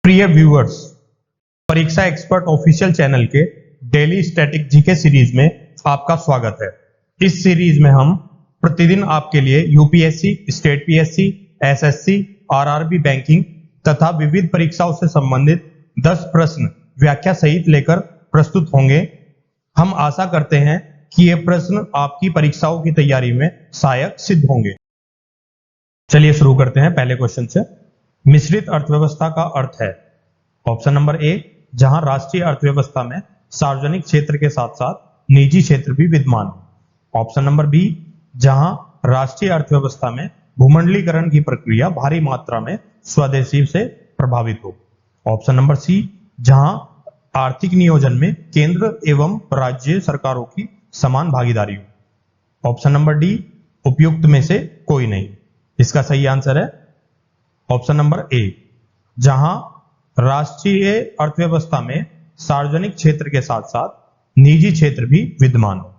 प्रिय व्यूअर्स, परीक्षा expert official channel के डेली स्टैटिक जीके सीरीज में आपका स्वागत है। इस सीरीज में हम प्रतिदिन आपके लिए UPSC, state PSC, SSC, RRB banking तथा विविध परीक्षाओं से संबंधित 10 प्रश्न व्याख्या सहित लेकर प्रस्तुत होंगे। हम आशा करते हैं कि ये प्रश्न आपकी परीक्षाओं की तैयारी में सहायक सिद्ध होंगे। चलिए शुरू करते हैं पहले क्वेश्चन से। मिश्रित अर्थव्यवस्था का अर्थ है। ऑप्शन नंबर ए, जहां राष्ट्रीय अर्थव्यवस्था में सार्वजनिक क्षेत्र के साथ साथ निजी क्षेत्र भी विद्यमान हो। ऑप्शन नंबर बी, जहां राष्ट्रीय अर्थव्यवस्था में भूमंडलीकरण की प्रक्रिया भारी मात्रा में स्वदेशी से प्रभावित हो। ऑप्शन नंबर सी, जहां आर्थिक नियोजन में केंद्र एवं राज्य सरकारों की समान भागीदारी हो। ऑप्शन नंबर डी, उपयुक्त में से कोई नहीं। इसका सही आंसर है ऑप्शन नंबर ए, जहां राष्ट्रीय अर्थव्यवस्था में सार्वजनिक क्षेत्र के साथ साथ निजी क्षेत्र भी विद्यमान हो।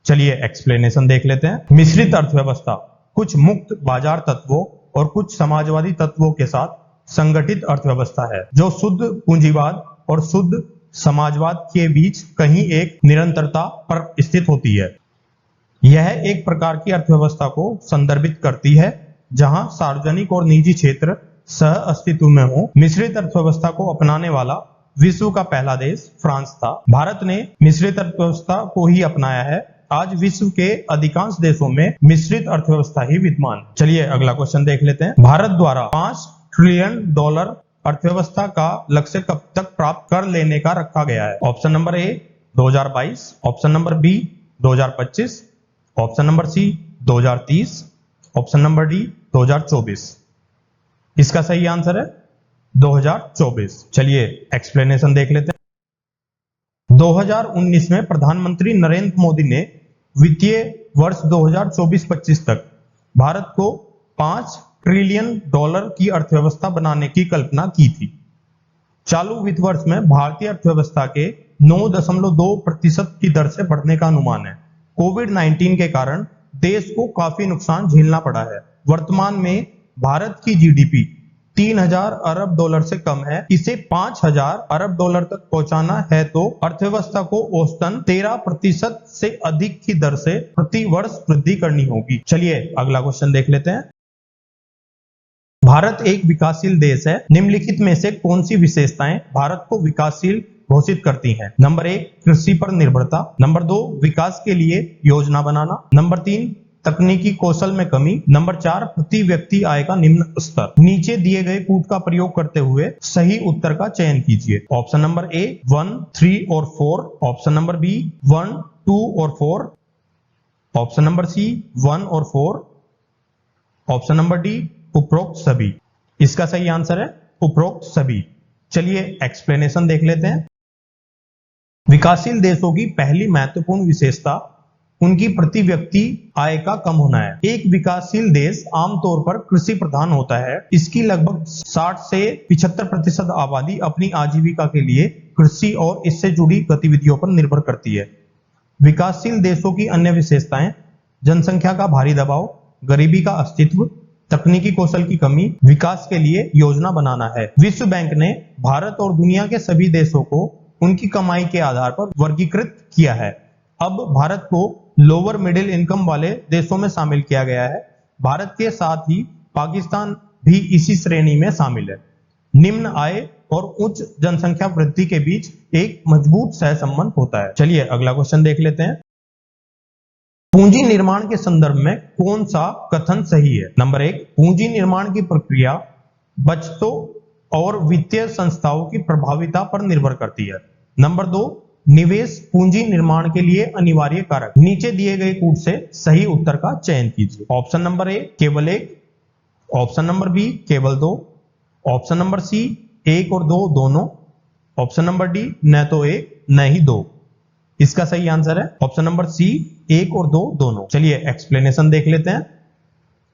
चलिए एक्सप्लेनेशन देख लेते हैं। मिश्रित अर्थव्यवस्था कुछ मुक्त बाजार तत्वों और कुछ समाजवादी तत्वों के साथ संगठित अर्थव्यवस्था है, जो शुद्ध पूंजीवाद और शुद्ध समाजवाद के बीच कहीं एक निरंतरता पर स्थित होती है। यह एक प्रकार की अर्थव्यवस्था को संदर्भित करती है जहां सार्वजनिक और निजी क्षेत्र सह अस्तित्व में हो। मिश्रित अर्थव्यवस्था को अपनाने वाला विश्व का पहला देश फ्रांस था। भारत ने मिश्रित अर्थव्यवस्था को ही अपनाया है। आज विश्व के अधिकांश देशों में मिश्रित अर्थव्यवस्था ही विद्यमान। चलिए अगला क्वेश्चन देख लेते हैं। भारत द्वारा 5 ट्रिलियन डॉलर अर्थव्यवस्था का लक्ष्य कब तक प्राप्त कर लेने का रखा गया है। Option number A 2022, option number B 2025, option number C 2030, option number D 2024। इसका सही आंसर है 2024। चलिए एक्सप्लेनेशन देख लेते हैं। 2019 में प्रधानमंत्री नरेंद्र मोदी ने वित्तीय वर्ष 2024-25 तक भारत को 5 ट्रिलियन डॉलर की अर्थव्यवस्था बनाने की कल्पना की थी। चालू वित्त वर्ष में भारतीय अर्थव्यवस्था के 9.2% की दर से बढ़ने का अनुमान है। कोविड-19 के कारण देश को काफी नुकसान झेलना पड़ा है। वर्तमान में भारत की जीडीपी 3000 अरब डॉलर से कम है। इसे 5000 अरब डॉलर तक पहुंचाना है तो अर्थव्यवस्था को औसतन 13% से अधिक की दर से प्रति वर्ष वृद्धि करनी होगी। चलिए अगला क्वेश्चन देख लेते हैं। भारत एक विकासशील देश है। निम्नलिखित में से कौन सी विशेषताएं भारत को विकासशील घोषित करती हैं? नंबर 1, कृषि पर निर्भरता। नंबर 2, विकास के लिए योजना बनाना। नंबर 3, तकनीकी कौशल में कमी। नंबर 4, प्रति व्यक्ति आय का निम्न स्तर। नीचे दिए गए कूट का प्रयोग करते हुए सही उत्तर का चयन कीजिए। ऑप्शन नंबर ए 1, 3 और 4, ऑप्शन नंबर बी 1, 2 और 4, ऑप्शन नंबर सी 1 और 4, ऑप्शन नंबर डी उपरोक्त सभी। इसका सही आंसर है उपरोक्त सभी। चलिए एक्सप्लेनेशन देख लेते हैं। विकासशील देशों की पहली महत्वपूर्ण विशेषता उनकी प्रति व्यक्ति आय का कम होना है। एक विकासशील देश आमतौर पर कृषि प्रधान होता है। इसकी लगभग 60 से 75% आबादी अपनी आजीविका के लिए कृषि और इससे जुड़ी गतिविधियों पर निर्भर करती है। विकासशील देशों की अन्य विशेषताएं जनसंख्या का भारी दबाव, गरीबी का अस्तित्व, तकनीकी कौशल की कमी, विकास के लिए योजना बनाना है। विश्व बैंक ने भारत और दुनिया के सभी देशों को उनकी कमाई के आधार पर वर्गीकृत किया है। अब भारत को लोअर मिडिल इनकम वाले देशों में शामिल किया गया है। भारत के साथ ही पाकिस्तान भी इसी श्रेणी में शामिल है। निम्न आय और उच्च जनसंख्या वृद्धि के बीच एक मजबूत सहसंबंध होता है। चलिए अगला क्वेश्चन देख लेते हैं। पूंजी निर्माण के संदर्भ में कौन सा कथन सही है? नंबर 1, पूंजी निर्माण की प्रक्रिया बचतों और वित्तीय संस्थाओं की प्रभाविता पर निर्भर करती है। नंबर 2, निवेश पूंजी निर्माण के लिए अनिवार्य कारक। नीचे दिए गए कूट से सही उत्तर का चयन कीजिए। ऑप्शन नंबर ए केवल 1, ऑप्शन नंबर बी केवल 2, ऑप्शन नंबर सी 1 और 2 दोनों, ऑप्शन नंबर डी न तो 1 न ही 2। इसका सही आंसर है ऑप्शन नंबर सी 1 और 2 दोनों। चलिए एक्सप्लेनेशन देख लेते हैं।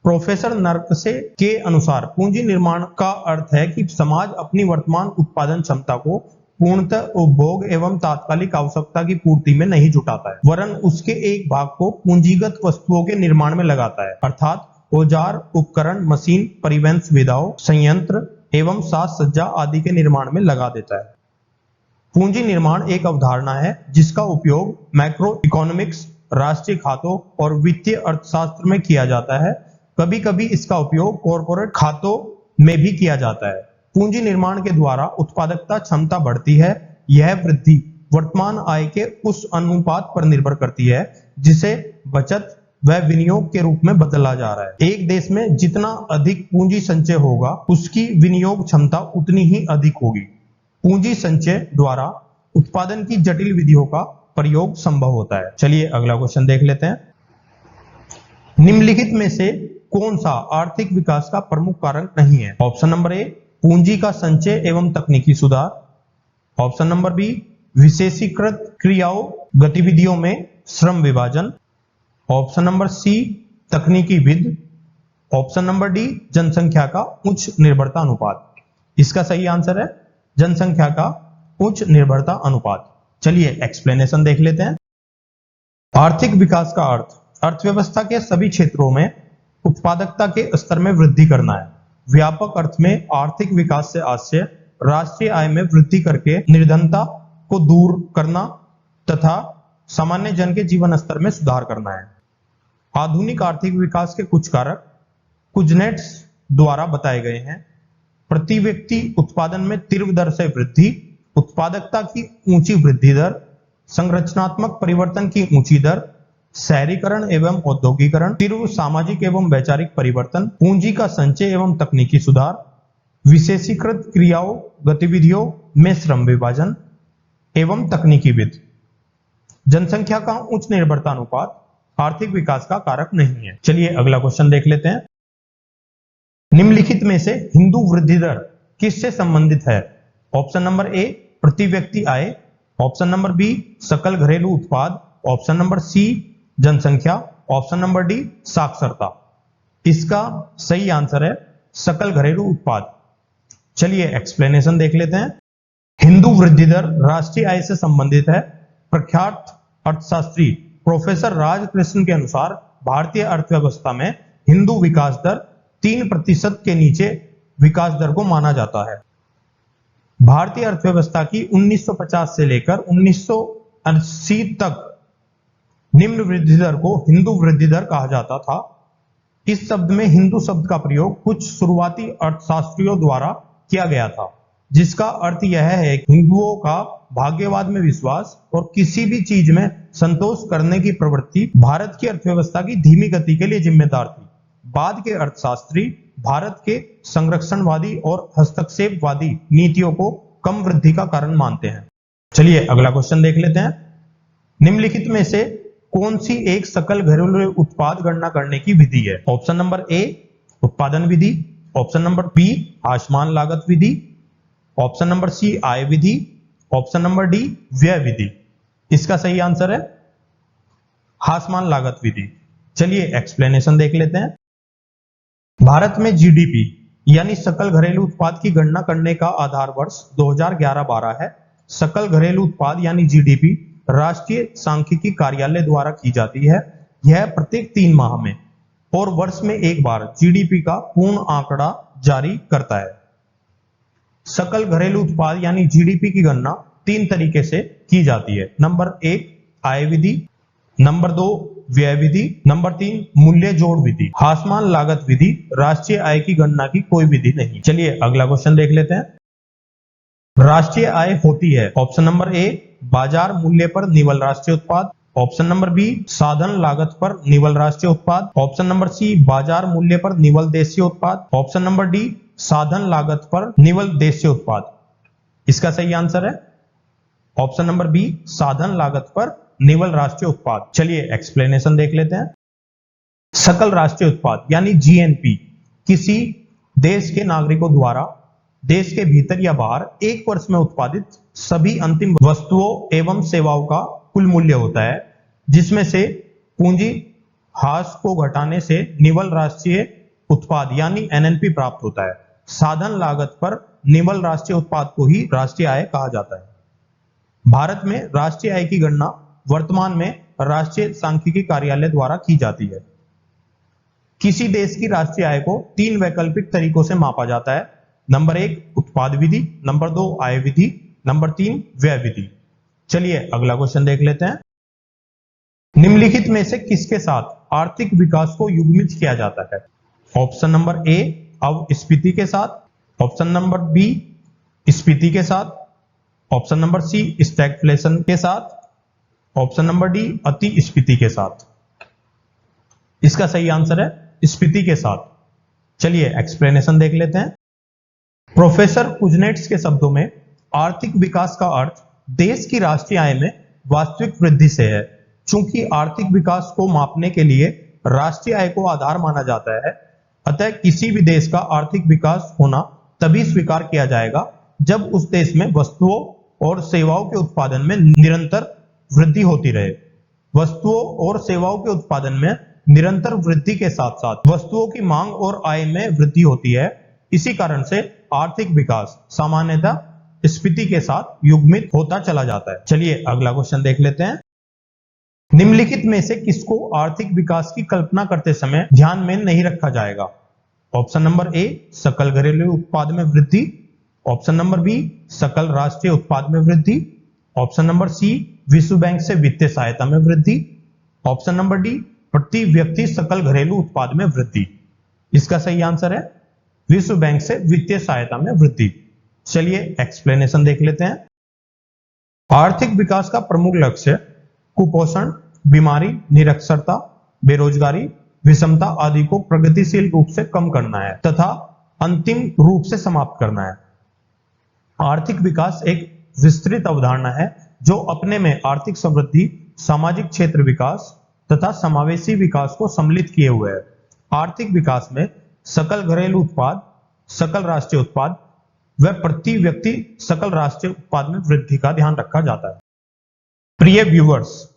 प्रोफेसर नरकसे के अनुसार पूंजी निर्माण का अर्थ है कि समाज अपनी वर्तमान उत्पादन क्षमता को पूर्णतः उपभोग एवं तात्कालिक आवश्यकता की पूर्ति में नहीं जुटाता है, वरन उसके एक भाग को पूंजीगत वस्तुओं के निर्माण में लगाता है, अर्थात औजार, उपकरण, मशीन, परिवहन सुविधाओं, संयंत्र एवं साज सज्जा आदि के निर्माण में लगा देता है। पूंजी निर्माण एक अवधारणा है जिसका उपयोग मैक्रो इकोनॉमिक्स, राष्ट्रीय खातों और वित्तीय अर्थशास्त्र में किया जाता है। कभी कभी इसका उपयोग कॉरपोरेट खातों में भी किया जाता है। पूंजी निर्माण के द्वारा उत्पादकता क्षमता बढ़ती है। यह वृद्धि वर्तमान आय के उस अनुपात पर निर्भर करती है जिसे बचत व विनियोग के रूप में बदला जा रहा है। एक देश में जितना अधिक पूंजी संचय होगा उसकी विनियोग क्षमता उतनी ही अधिक होगी। पूंजी संचय द्वारा उत्पादन की जटिल विधियों का प्रयोग संभव होता है। चलिए अगला क्वेश्चन देख लेते हैं। निम्नलिखित में से कौन सा आर्थिक विकास का प्रमुख कारक नहीं है? ऑप्शन नंबर ए, पूंजी का संचय एवं तकनीकी सुधार। ऑप्शन नंबर बी, विशेषीकृत क्रियाओं गतिविधियों में श्रम विभाजन। ऑप्शन नंबर सी, तकनीकी विधि। ऑप्शन नंबर डी, जनसंख्या का उच्च निर्भरता अनुपात। इसका सही आंसर है जनसंख्या का उच्च निर्भरता अनुपात। चलिए एक्सप्लेनेशन देख लेते हैं। आर्थिक विकास का अर्थ अर्थव्यवस्था के सभी क्षेत्रों में उत्पादकता के स्तर में वृद्धि करना है। व्यापक अर्थ में आर्थिक विकास से आशय राष्ट्रीय आय में वृद्धि करके निर्धनता को दूर करना तथा सामान्य जन के जीवन स्तर में सुधार करना है। आधुनिक आर्थिक विकास के कुछ कारक कुजनेट्स द्वारा बताए गए हैं। प्रति व्यक्ति उत्पादन में तीव्र दर से वृद्धि, उत्पादकता की ऊंची वृद्धि दर, संरचनात्मक परिवर्तन की ऊंची दर, शहरीकरण एवं औद्योगिकरण, तीव्र सामाजिक एवं वैचारिक परिवर्तन, पूंजी का संचय एवं तकनीकी सुधार, विशेषीकृत क्रियाओं गतिविधियों में श्रम विभाजन एवं तकनीकी विधि। जनसंख्या का उच्च निर्भरता अनुपात आर्थिक विकास का कारक नहीं है। चलिए अगला क्वेश्चन देख लेते हैं। निम्नलिखित में से हिंदू वृद्धि दर किससे संबंधित है? ऑप्शन नंबर ए, प्रति व्यक्ति आय। ऑप्शन नंबर बी, सकल घरेलू उत्पाद। ऑप्शन नंबर सी, जनसंख्या। ऑप्शन नंबर डी, साक्षरता। इसका सही आंसर है सकल घरेलू उत्पाद। चलिए एक्सप्लेनेशन देख लेते हैं। हिंदू वृद्धि दर राष्ट्रीय आय से संबंधित है। प्रख्यात अर्थशास्त्री प्रोफेसर राजकृष्ण के अनुसार भारतीय अर्थव्यवस्था में हिंदू विकास दर 3% के नीचे विकास दर को माना जाता है। भारतीय अर्थव्यवस्था की 1950 से लेकर 1980 तक निम्न वृद्धि दर को हिंदू वृद्धि दर कहा जाता था। इस शब्द में हिंदू शब्द का प्रयोग कुछ शुरुआती अर्थशास्त्रियों द्वारा किया गया था, जिसका अर्थ यह है कि हिंदुओं का भाग्यवाद में विश्वास और किसी भी चीज में संतोष करने की प्रवृत्ति भारत की अर्थव्यवस्था की धीमी गति के लिए जिम्मेदार थी। बाद के अर्थशास्त्री भारत के संरक्षणवादी और हस्तक्षेपवादी नीतियों को कम वृद्धि का कारण मानते हैं। चलिए अगला क्वेश्चन देख लेते हैं। निम्नलिखित में से कौन सी एक सकल घरेलू उत्पाद गणना करने की विधि है? ऑप्शन नंबर ए, उत्पादन विधि। ऑप्शन नंबर बी, हाशमान लागत विधि। ऑप्शन नंबर सी, आय विधि। ऑप्शन नंबर डी, व्यय विधि। इसका सही आंसर है हाशमान लागत विधि। चलिए एक्सप्लेनेशन देख लेते हैं। भारत में जीडीपी यानी सकल घरेलू उत्पाद की गणना करने का आधार वर्ष 2011-12 है। सकल घरेलू उत्पाद यानी जीडीपी राष्ट्रीय सांख्यिकी कार्यालय द्वारा की जाती है। यह प्रत्येक 3 माह में और वर्ष में एक बार जीडीपी का पूर्ण आंकड़ा जारी करता है। सकल घरेलू उत्पाद यानी जीडीपी की गणना 3 तरीके से की जाती है। नंबर 1, आय विधि। नंबर 2, व्यय विधि। नंबर 3, मूल्य जोड़ विधि। हाशमान लागत विधि राष्ट्रीय आय की गणना की कोई विधि नहीं। चलिए अगला क्वेश्चन देख लेते हैं। राष्ट्रीय आय होती है ऑप्शन नंबर ए, बाजार मूल्य पर निवल राष्ट्रीय उत्पाद। ऑप्शन नंबर बी, साधन लागत पर निवल राष्ट्रीय उत्पाद। ऑप्शन नंबर सी, बाजार मूल्य पर निवल देशीय उत्पाद। ऑप्शन नंबर डी, साधन लागत पर निवल देशीय उत्पाद। इसका सही आंसर है ऑप्शन नंबर बी, साधन लागत पर निवल राष्ट्रीय उत्पाद। चलिए एक्सप्लेनेशन देख लेते हैं। सकल राष्ट्रीय उत्पाद यानी जीएनपी किसी देश के नागरिकों द्वारा देश के भीतर या बाहर एक वर्ष में उत्पादित सभी अंतिम वस्तुओं एवं सेवाओं का कुल मूल्य होता है, जिसमें से पूंजी हाश को घटाने से निवल राष्ट्रीय उत्पाद यानी एनएनपी प्राप्त होता है। साधन लागत पर निवल राष्ट्रीय उत्पाद को ही राष्ट्रीय आय कहा जाता है। भारत में राष्ट्रीय आय की गणना वर्तमान में राष्ट्रीय सांख्यिकी कार्यालय द्वारा की जाती है। किसी देश की राष्ट्रीय आय को 3 वैकल्पिक तरीकों से मापा जाता है। नंबर 1 उत्पाद विधि, नंबर 2 आय विधि, नंबर 3 व्यय विधि। चलिए अगला क्वेश्चन देख लेते हैं। निम्नलिखित में से किसके साथ आर्थिक विकास को युग्मित किया जाता है? ऑप्शन नंबर ए अवस्फीति के साथ, ऑप्शन नंबर बी स्फीति के साथ, ऑप्शन नंबर सी स्टैगफ्लेशन के साथ, ऑप्शन नंबर डी अति स्फीति के साथ। इसका सही आंसर है स्फीति के साथ। चलिए एक्सप्लेनेशन देख लेते हैं। प्रोफेसर कुजनेट्स के शब्दों में आर्थिक विकास का अर्थ देश की राष्ट्रीय आय में वास्तविक वृद्धि से है। चूंकि आर्थिक विकास को मापने के लिए राष्ट्रीय आय को आधार माना जाता है, अतः किसी भी देश का आर्थिक विकास होना तभी स्वीकार किया जाएगा जब उस देश में वस्तुओं और सेवाओं के उत्पादन में निरंतर वृद्धि होती रहे। वस्तुओं और सेवाओं के उत्पादन में निरंतर वृद्धि के साथ साथ वस्तुओं की मांग और आय में वृद्धि होती है। इसी कारण से आर्थिक विकास सामान्यतः स्फीति के साथ युग्मित होता चला जाता है। चलिए अगला क्वेश्चन देख लेते हैं। निम्नलिखित में से किसको आर्थिक विकास की कल्पना करते समय ध्यान में नहीं रखा जाएगा? ऑप्शन नंबर ए सकल घरेलू उत्पाद में वृद्धि, ऑप्शन नंबर बी सकल राष्ट्रीय उत्पाद में वृद्धि, ऑप्शन नंबर सी विश्व बैंक से वित्तीय सहायता में वृद्धि, ऑप्शन नंबर डी प्रति व्यक्ति सकल घरेलू उत्पाद में वृद्धि। इसका सही आंसर है विश्व बैंक से वित्तीय सहायता में वृद्धि। चलिए एक्सप्लेनेशन देख लेते हैं। आर्थिक विकास का प्रमुख लक्ष्य कुपोषण, बीमारी, निरक्षरता, बेरोजगारी, विषमता आदि को प्रगतिशील रूप से कम करना है तथा अंतिम रूप से समाप्त करना है। आर्थिक विकास एक विस्तृत अवधारणा है जो अपने में आर्थिक समृद्धि, सामाजिक क्षेत्र विकास तथा समावेशी विकास को सम्मिलित किए हुए है। आर्थिक विकास में सकल घरेलू उत्पाद, सकल राष्ट्रीय उत्पाद व प्रति व्यक्ति सकल राष्ट्रीय उत्पाद में वृद्धि का ध्यान रखा जाता है। प्रिय व्यूअर्स,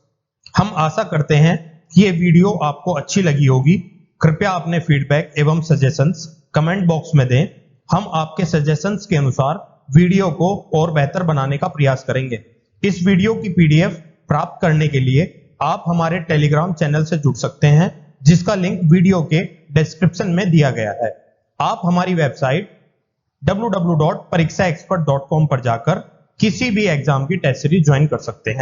हम आशा करते हैं कि ये वीडियो आपको अच्छी लगी होगी। कृपया अपने फीडबैक एवं सजेशंस कमेंट बॉक्स में दें। हम आपके सजेशंस के अनुसार वीडियो को और बेहतर बनाने का प्रयास करेंगे। इस वीडियो की पीडीएफ प्राप्त करने के लिए आप हमारे टेलीग्राम चैनल से जुड़ सकते हैं, जिसका लिंक वीडियो के डिस्क्रिप्शन में दिया गया है। आप हमारी वेबसाइट www.parikshaexpert.com पर जाकर किसी भी एग्जाम की टेस्ट सीरीज ज्वाइन कर सकते हैं।